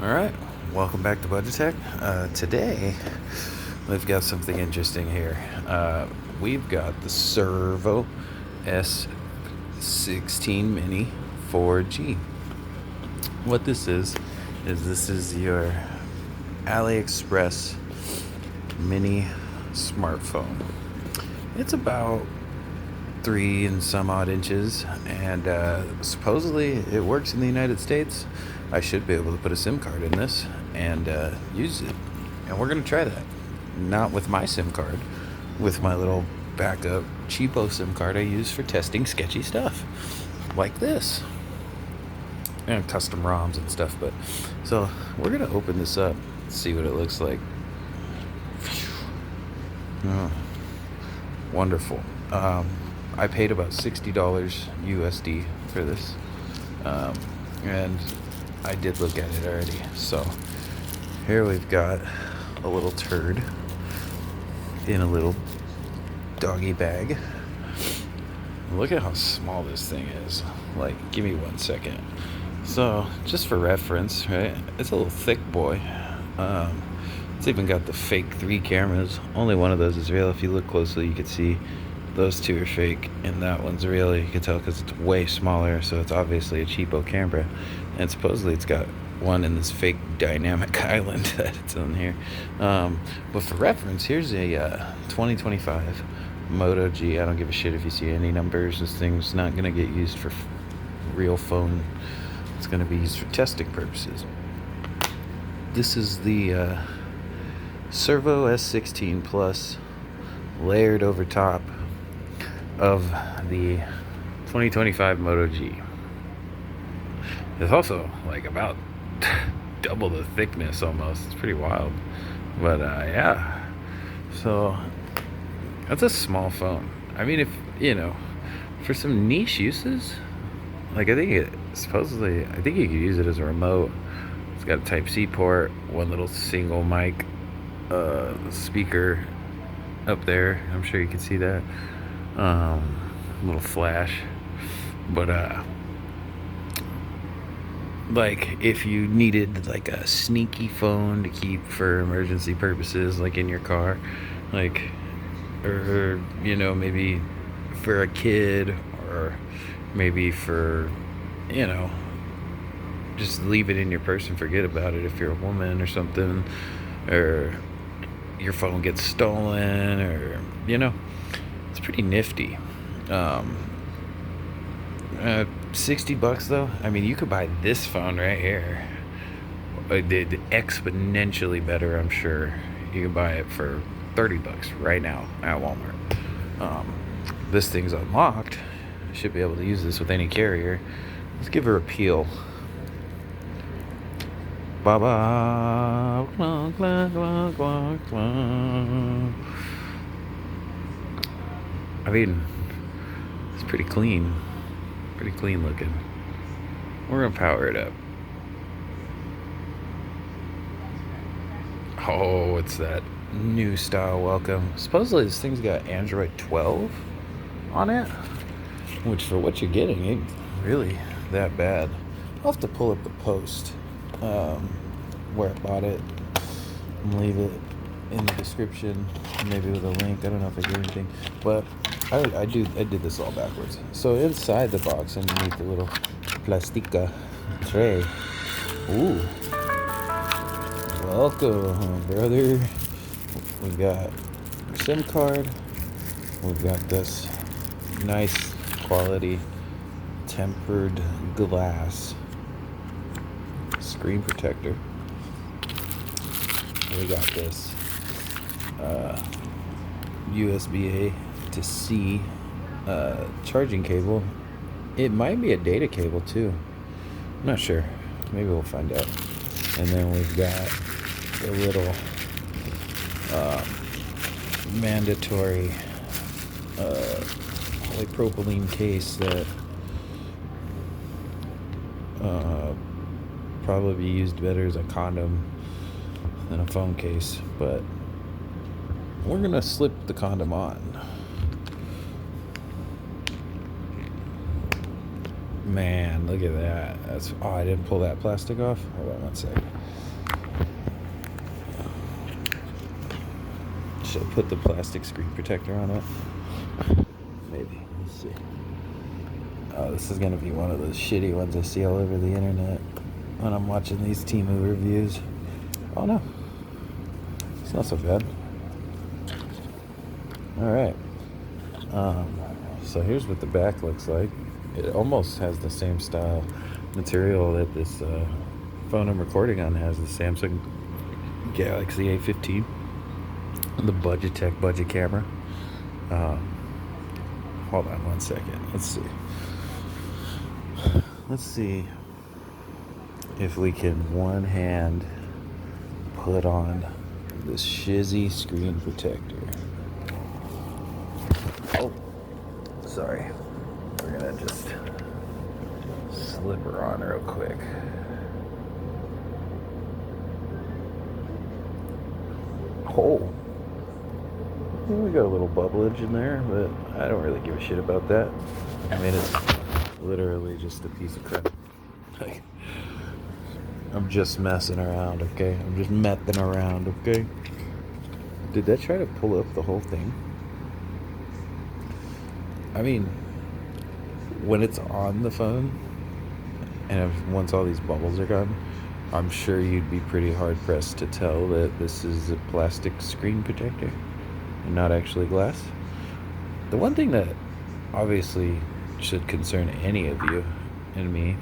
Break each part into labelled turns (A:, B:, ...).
A: All right, welcome back to Budget Tech. Today, we've got something interesting here. We've got the Servo S16 Mini 4G. What this is this is your AliExpress mini smartphone. It's about 3 and some odd inches, and supposedly it works in the United States. I should be able to put a SIM card in this and use it, and we're gonna try that. Not with my SIM card, with my little backup cheapo SIM card I use for testing sketchy stuff like this and custom ROMs and stuff. But so we're gonna open this up, see what it looks like. Oh, wonderful. I paid about $60 USD for this, and I did look at it already. So here we've got a little turd in a little doggy bag. Look at how small this thing is. Like, give me 1 second. So just for reference, right, it's a little thick boy. It's even got the fake 3 cameras. Only one of those is real. If you look closely, you can see those 2 are fake, and that one's real. You can tell because it's way smaller, so it's obviously a cheapo camera. And supposedly it's got one in this fake dynamic island that it's on here. But for reference, here's a 2025 Moto G. I don't give a shit if you see any numbers. This thing's not going to get used for real phone. It's going to be used for testing purposes. This is the Servo S16 Plus layered over top of the 2025 Moto G. It's also like about double the thickness almost. It's pretty wild. But yeah. So that's a small phone. I mean, if for some niche uses, like I think you could use it as a remote. It's got a Type-C port, one little single mic speaker up there. I'm sure you can see that. Little flash. But like if you needed like a sneaky phone to keep for emergency purposes, like in your car, like, or maybe for a kid, or maybe for just leave it in your purse and forget about it if you're a woman or something, or your phone gets stolen, or it's pretty nifty. $60 though. I mean, you could buy this phone right here. Exponentially better, I'm sure. You can buy it for $30 right now at Walmart. This thing's unlocked. You should be able to use this with any carrier. Let's give her a peel. Ba-ba. Clunk, clunk, clunk, clunk, clunk. I mean, it's pretty clean looking. We're gonna power it up. Oh, it's that new style welcome. Supposedly this thing's got Android 12 on it, which for what you're getting ain't really that bad. I'll have to pull up the post where I bought it and leave it in the description, maybe with a link. I don't know if I did anything, but I did this all backwards. So inside the box, underneath the little plastica tray, ooh, welcome, brother. We got our SIM card. We've got this nice quality tempered glass screen protector. We got this USB-A to C charging cable. It might be a data cable too. I'm not sure. Maybe we'll find out. And then we've got a little mandatory polypropylene case that probably be used better as a condom than a phone case, but we're gonna slip the condom on. Man, look at that. I didn't pull that plastic off. Hold on one second. Should I put the plastic screen protector on it? Maybe. Let's see. Oh, this is going to be one of those shitty ones I see all over the internet when I'm watching these Temu reviews. Oh, no. It's not so bad. Alright. So here's what the back looks like. It almost has the same style material that this phone I'm recording on has, the Samsung Galaxy A15. The Budgetech budget camera. Hold on one second. Let's see if we can one hand put on this shizzy screen protector. Oh, sorry. We're gonna just slip her on real quick. Oh, we got a little bubblage in there, but I don't really give a shit about that. I mean, it's literally just a piece of crap. Like, I'm just messing around, okay? I'm just messing around, okay? Did that try to pull up the whole thing? I mean, when it's on the phone, and once all these bubbles are gone, I'm sure you'd be pretty hard-pressed to tell that this is a plastic screen protector and not actually glass. The one thing that obviously should concern any of you and me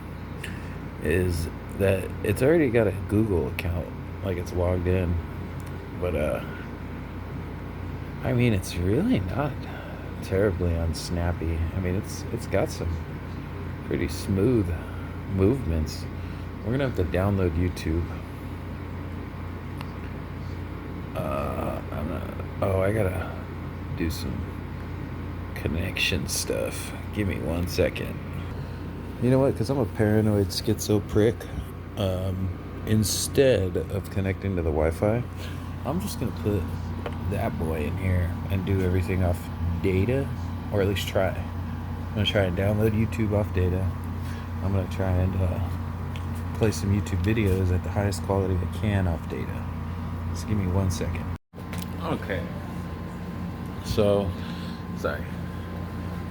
A: is that it's already got a Google account, like it's logged in, but I mean, it's really not terribly unsnappy. I mean, it's got some pretty smooth movements. We're gonna have to download YouTube. I gotta do some connection stuff. Give me 1 second. You know what? Because I'm a paranoid schizo prick. Instead of connecting to the Wi-Fi, I'm just gonna put that boy in here and do everything off data, or at least try. I'm gonna try and download YouTube off data. I'm gonna try and play some YouTube videos at the highest quality I can off data. Just give me 1 second. Okay. So, sorry.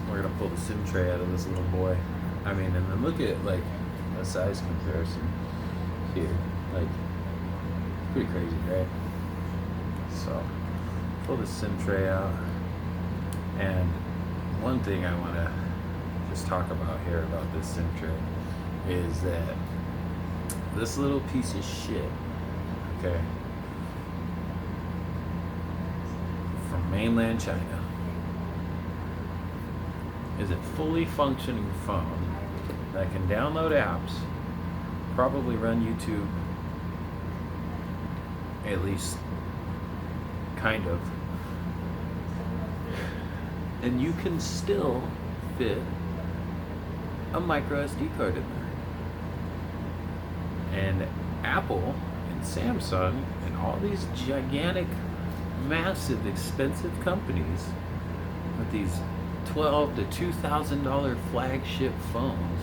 A: We're gonna pull the SIM tray out of this little boy. I mean, and then look at like a size comparison here. Like, pretty crazy, right? So, pull the SIM tray out. And one thing I want to just talk about here about this SIM tray is that this little piece of shit, okay, from mainland China, is a fully functioning phone that can download apps, probably run YouTube, at least kind of, and you can still fit a micro SD card in there. And Apple and Samsung and all these gigantic, massive, expensive companies with these $12,000 to $2,000 flagship phones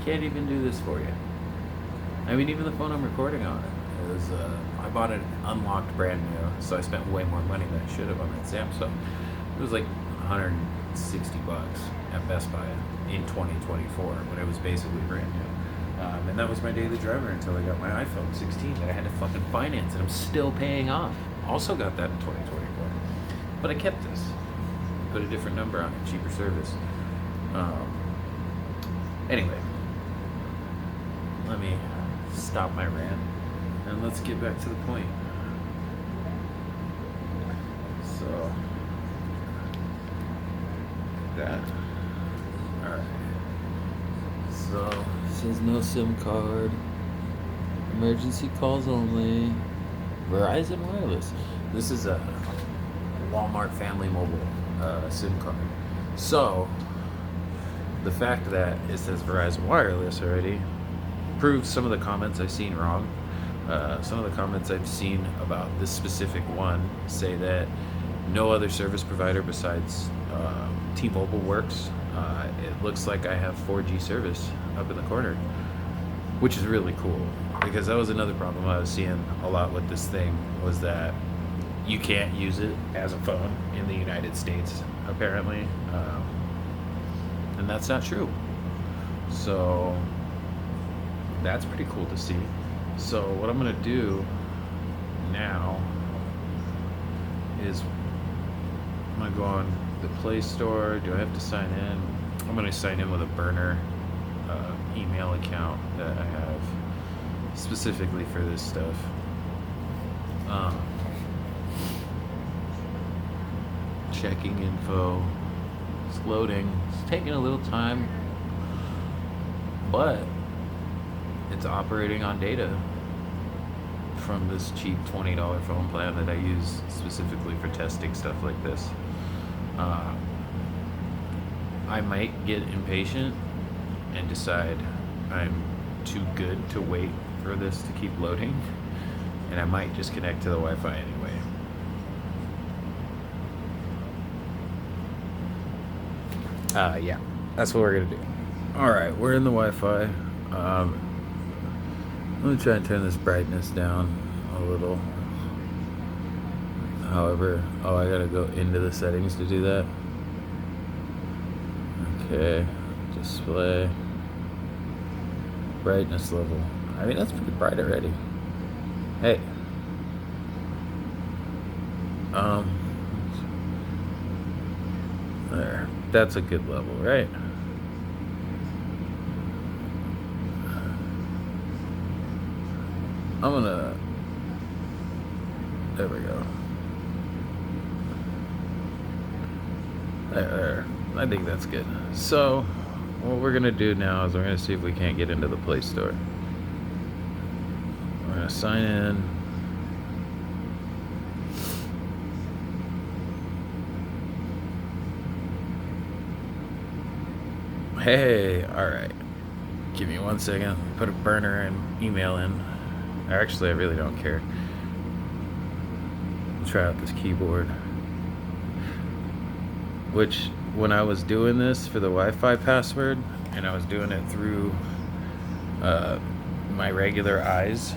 A: can't even do this for you. I mean, even the phone I'm recording on it is, I bought it unlocked brand new, so I spent way more money than I should have on that Samsung. It was like $160 at Best Buy in 2024 when it was basically brand new. And that was my daily driver until I got my iPhone 16 that I had to fucking finance, and I'm still paying off. Also got that in 2024. But I kept this. Put a different number on it, cheaper service. Anyway, let me stop my rant and let's get back to the point. So, that. Alright. So, it says no SIM card. Emergency calls only. Verizon Wireless. This is a Walmart Family Mobile SIM card. So, the fact that it says Verizon Wireless already proves some of the comments I've seen wrong. Some of the comments I've seen about this specific one say that no other service provider besides T-Mobile works. it looks like I have 4G service up in the corner, which is really cool, because that was another problem I was seeing a lot with this thing, was that you can't use it as a phone in the United States, apparently, and that's not true. So that's pretty cool to see. So what I'm gonna do now is I'm gonna go on the Play Store. Do I have to sign in? I'm gonna sign in with a burner email account that I have specifically for this stuff. Checking info. It's loading. It's taking a little time, but it's operating on data from this cheap $20 phone plan that I use specifically for testing stuff like this. I might get impatient and decide I'm too good to wait for this to keep loading, and I might just connect to the Wi-Fi anyway. Yeah, that's what we're gonna do. Alright, we're in the Wi-Fi. I'm gonna try and turn this brightness down a little. However, I gotta go into the settings to do that. Okay, display, brightness level. I mean, that's pretty bright already. Hey. There. That's a good level, right? There we go. There. I think that's good. So, what we're gonna do now is we're gonna see if we can't get into the Play Store. We're gonna sign in. Hey, alright. Give me 1 second. Put a burner and email in. Actually, I really don't care. Try out this keyboard. Which, when I was doing this for the Wi-Fi password, and I was doing it through my regular eyes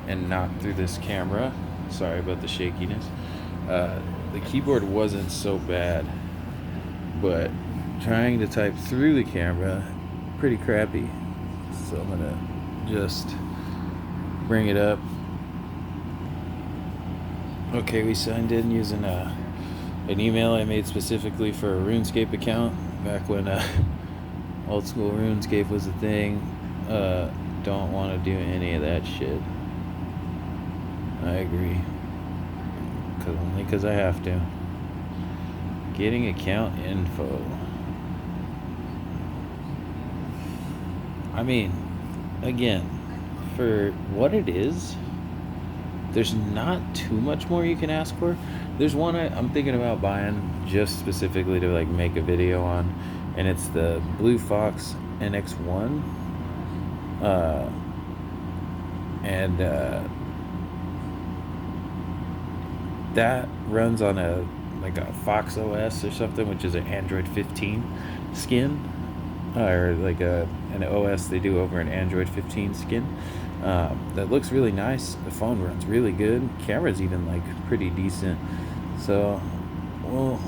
A: and not through this camera, sorry about the shakiness, the keyboard wasn't so bad, but trying to type through the camera, pretty crappy. So I'm gonna just bring it up. Okay, we signed in using an email I made specifically for a RuneScape account back when old school RuneScape was a thing. Don't want to do any of that shit. I agree. Only because I have to. Getting account info. I mean, again, for what it is, there's not too much more you can ask for. There's one I'm thinking about buying just specifically to like make a video on, and it's the Blue Fox NX1. That runs on a Fox OS or something, which is an Android 15 skin, or like an OS they do over an Android 15 skin. That looks really nice. The phone runs really good. Camera's even like pretty decent. So we'll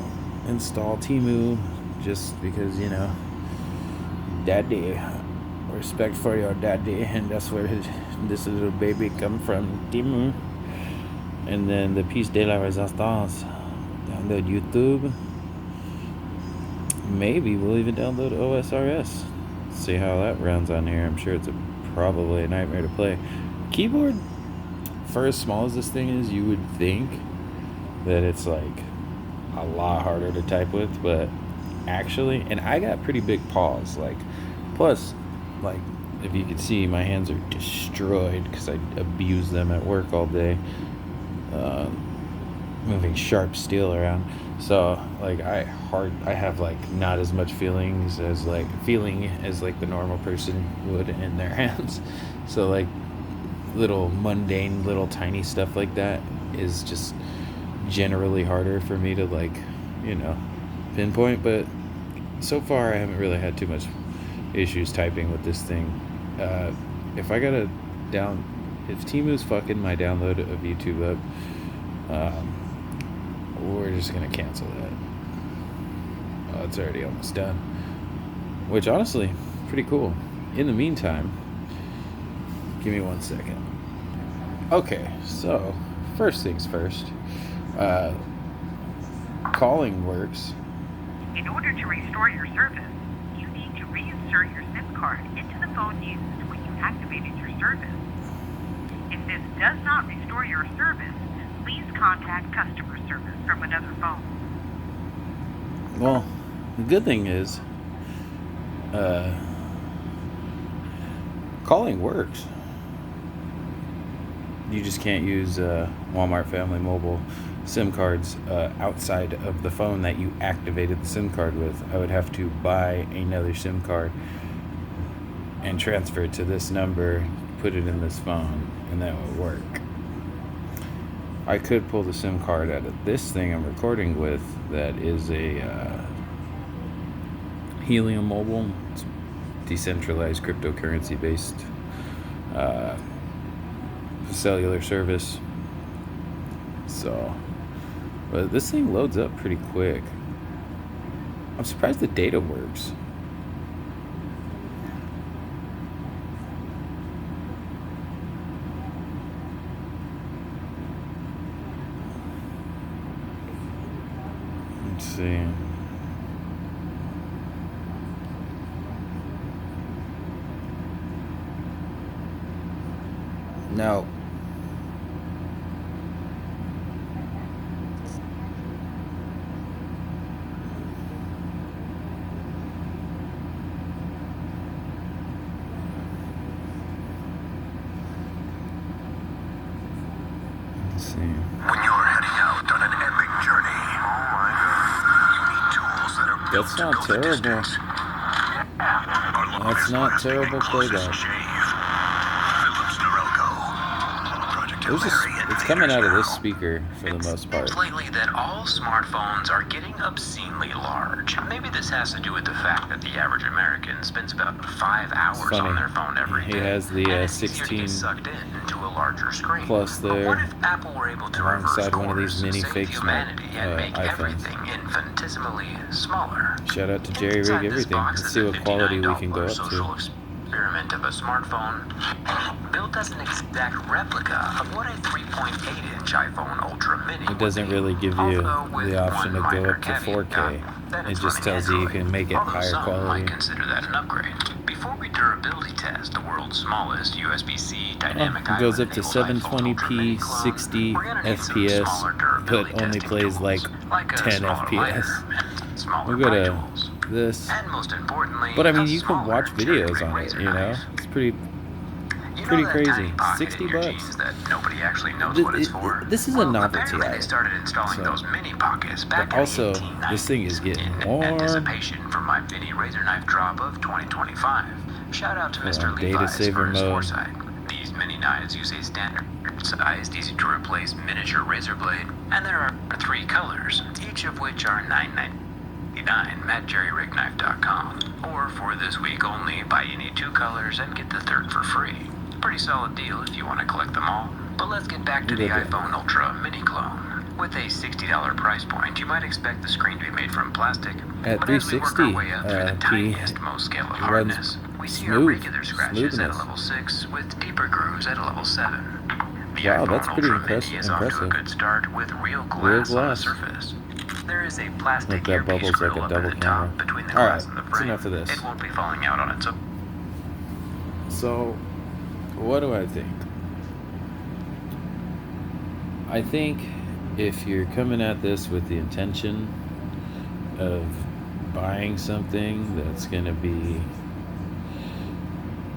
A: install Temu just because, you know, daddy, respect for your daddy, and that's where this little baby come from, Temu. And then the Piece de la Resistance, download YouTube. Maybe we'll even download OSRS. See how that runs on here. I'm sure it's probably a nightmare to play. Keyboard, for as small as this thing is, you would think that it's like a lot harder to type with, but actually, and I got pretty big paws, plus if you can see, my hands are destroyed because I abuse them at work all day, moving sharp steel around. So I have not as much feeling as the normal person would in their hands. So little mundane, little tiny stuff like that is just generally harder for me to pinpoint. But so far I haven't really had too much issues typing with this thing. If I gotta if Timu's fucking my download of YouTube up, we're just gonna cancel that. Oh, it's already almost done. Which, honestly, pretty cool. In the meantime, give me 1 second. Okay, so, first things first. Calling works.
B: In order to restore your service, you need to reinsert your SIM card into the phone used when you activated your service. If this does not restore your service, please contact customer service from another phone.
A: Well, the good thing is, calling works. You just can't use Walmart Family Mobile SIM cards outside of the phone that you activated the SIM card with. I would have to buy another SIM card and transfer it to this number, put it in this phone, and that would work. I could pull the SIM card out of this thing I'm recording with that is a Helium Mobile. It's decentralized cryptocurrency based cellular service. So, but this thing loads up pretty quick. I'm surprised the data works. Let's see. Now, let's see.
C: When you're heading out on an epic journey, oh my God, you need tools that are built
A: That's
C: to
A: not
C: go the
A: terrible.
C: distance. Our
A: That's not
C: longest
A: terrible
C: lasting
A: playback.
C: closest shave. Philips Norelco. Project
A: There's
C: Hail Mary
A: it's coming out of this
C: invaders
A: speaker for the most part.
D: Seems lately that all smartphones are getting obscenely large. Maybe this has to do with the fact that the average American spends about 5 hours
A: Funny.
D: on their phone every day.
A: He has the,
D: and it's easier to
A: 16
D: get sucked into a larger screen.
A: Plus
D: But
A: there,
D: what if Apple were able to
A: alongside
D: reverse
A: one of these
D: course,
A: mini
D: save
A: fake
D: humanity, and make
A: iPhones.
D: everything infinitesimally smaller?
A: Shout out to Jerry
D: Inside
A: Rig
D: this
A: Everything.
D: box
A: Let's
D: is
A: see
D: a
A: what quality we can go
D: $59
A: up
D: social
A: to.
D: experiment of a smartphone built as an exact replica of what a 3.8-inch iPhone Ultra Mini
A: It doesn't really give you
D: although with
A: the option to
D: one
A: go
D: minor
A: up to
D: caveat,
A: 4K.
D: that
A: It
D: it's
A: just
D: running
A: tells you you
D: Android,
A: can make it
D: although
A: higher
D: some
A: quality.
D: might consider that an upgrade. Before we durability test the world's smallest USB-C dynamic
A: It goes up to
D: island-enabled iPhone Ultra Mini
A: 720p,
D: clone,
A: 60
D: we're gonna need some
A: FPS,
D: smaller durability
A: but only
D: testing
A: plays
D: tools,
A: like
D: a
A: 10
D: smaller
A: FPS.
D: lighter and smaller
A: We'll go
D: pry
A: to
D: tools.
A: this.
D: And most importantly,
A: But I mean,
D: a
A: you can
D: smaller
A: watch videos
D: cherry-pick
A: on it,
D: razor
A: you know?
D: knife.
A: It's pretty
D: You know
A: pretty
D: that
A: crazy.
D: tiny pocket
A: 60
D: in your
A: bucks.
D: jeans that nobody actually knows
A: Th-
D: what it's
A: it-
D: for?
A: this is a
D: Well,
A: novelty
D: apparently
A: item.
D: they started installing
A: So-
D: those mini pockets back
A: But also,
D: in the 1890s
A: this thing is getting
D: in
A: warm.
D: anticipation for my mini razor knife drop of 2025. Shout out to
A: Hold
D: Mr.
A: on, data
D: Levi's
A: saver
D: for his
A: mode.
D: foresight. These mini knives use a standard-sized, easy-to-replace miniature razor blade, and there are 3 colors, each of which are $9.99 at jerryriggknife.com. Or for this week only, buy any 2 colors and get the third for free. Pretty solid deal if you want to collect them all. But let's get back to the
A: Okay.
D: iPhone Ultra Mini clone. With a $60 price point, you might expect the screen to be made from plastic.
A: At
D: But as we work our
A: 360
D: way up through the
A: p,
D: tiniest, most scale of
A: it
D: hardness,
A: runs
D: we see our
A: smooth,
D: regular scratches at a
A: smoothness.
D: level 6 with deeper grooves at a level 7. The
A: Wow,
D: iPhone
A: that's pretty
D: Ultra Mini is off to a
A: impressive.
D: good start with real glass,
A: Real
D: on the
A: glass.
D: surface. There is a plastic
A: Look, that
D: earpiece
A: bubble's like
D: grill
A: a
D: up
A: double
D: at the top
A: camera.
D: between the
A: All
D: glass
A: right,
D: and the
A: that's
D: frame.
A: enough of this.
D: It won't be falling out on its own.
A: So, what do I think? I think if you're coming at this with the intention of buying something that's going to be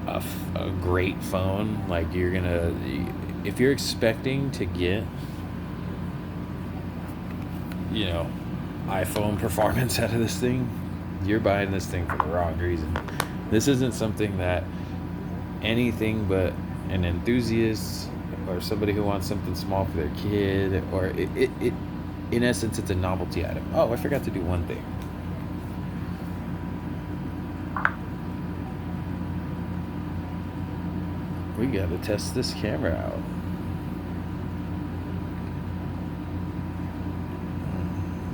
A: a great phone, like if you're expecting to get, iPhone performance out of this thing, you're buying this thing for the wrong reason. This isn't something that anything but an enthusiast or somebody who wants something small for their kid, or it in essence, it's a novelty item. Oh, I forgot to do one thing. We gotta test this camera out.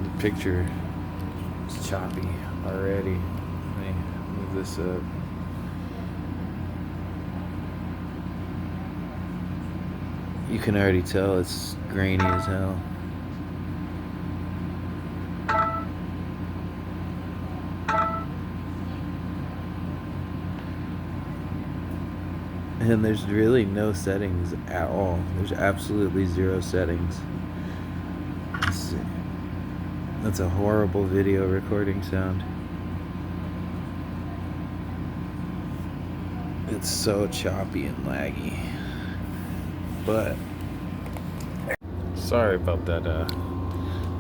A: The picture is choppy already. Let me move this up. You can already tell it's grainy as hell. And there's really no settings at all. There's absolutely zero settings. Let's see. That's a horrible video recording sound. It's so choppy and laggy. But sorry about that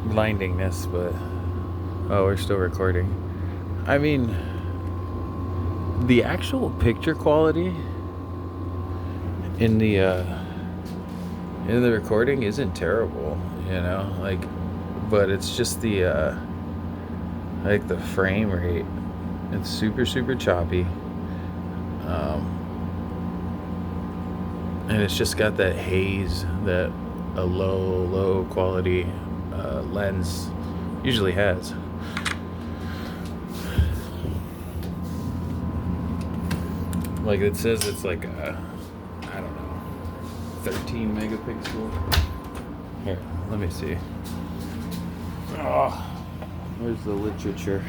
A: blindingness, but oh, we're still recording. I mean, the actual picture quality in the recording isn't terrible, you know, like, but it's just the like the frame rate. It's super choppy, and it's just got that haze that a low quality lens usually has. Like it says it's like a, I don't know, 13 megapixel. Here, let me see. Oh, where's the literature?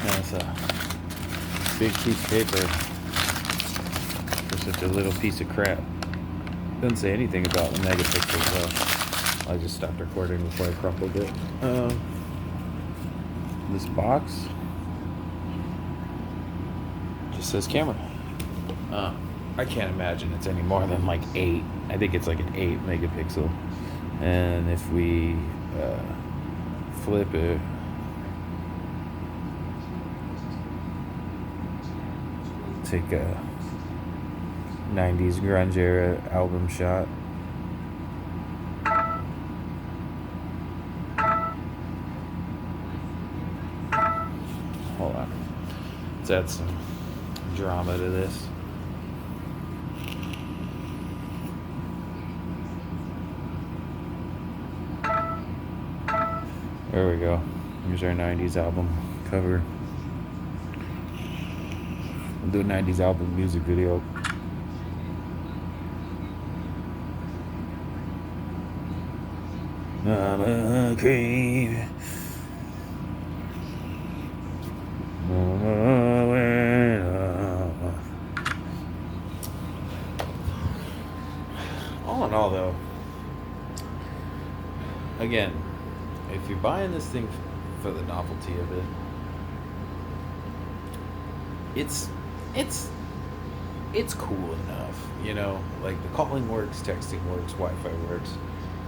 A: That's a big piece of paper for such a little piece of crap. Doesn't say anything about the megapixels though. I just stopped recording before I crumpled it. This box just says camera. I can't imagine it's any more than like 8. I think it's like an 8 megapixel. And if we flip it, take a 90s grunge era album shot. Hold on. Let's add some drama to this. There we go. Here's our 90s album cover. We'll do a 90s album music video. I'm a creep. All in all, though, again, if you're buying this thing for the novelty of it, it's cool enough, you know. Like the calling works, texting works, Wi-Fi works.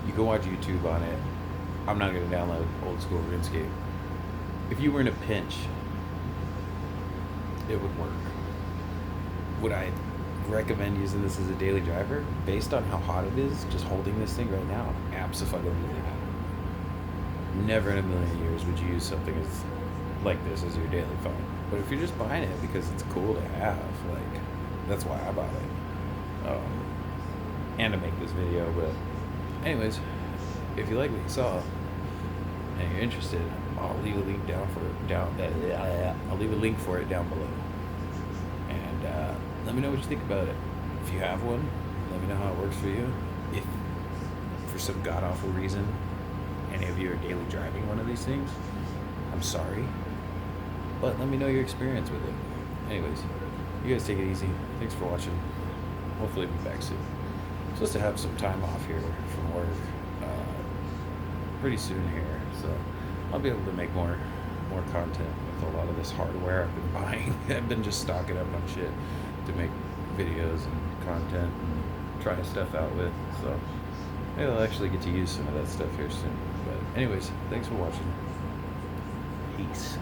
A: You can watch YouTube on it. I'm not going to download old school RuneScape. If you were in a pinch, it would work. Would I recommend using this as a daily driver? Based on how hot it is, just holding this thing right now, absolutely not. Never in a million years would you use something like this as your daily phone. But if you're just buying it because it's cool to have, like, that's why I bought it. And to make this video, but anyways, if you like what you saw and you're interested, I'll leave a link I'll leave a link for it down below. And let me know what you think about it. If you have one, let me know how it works for you. If for some god-awful reason any of you are daily driving one of these things, I'm sorry, but let me know your experience with it. Anyways, you guys take it easy. Thanks for watching. Hopefully I'll be back soon. I'm supposed to have some time off here from work pretty soon here, so I'll be able to make more content with a lot of this hardware I've been buying. I've been just stocking up on shit to make videos and content and try stuff out with, so maybe I'll actually get to use some of that stuff here soon. But anyways, thanks for watching. Peace.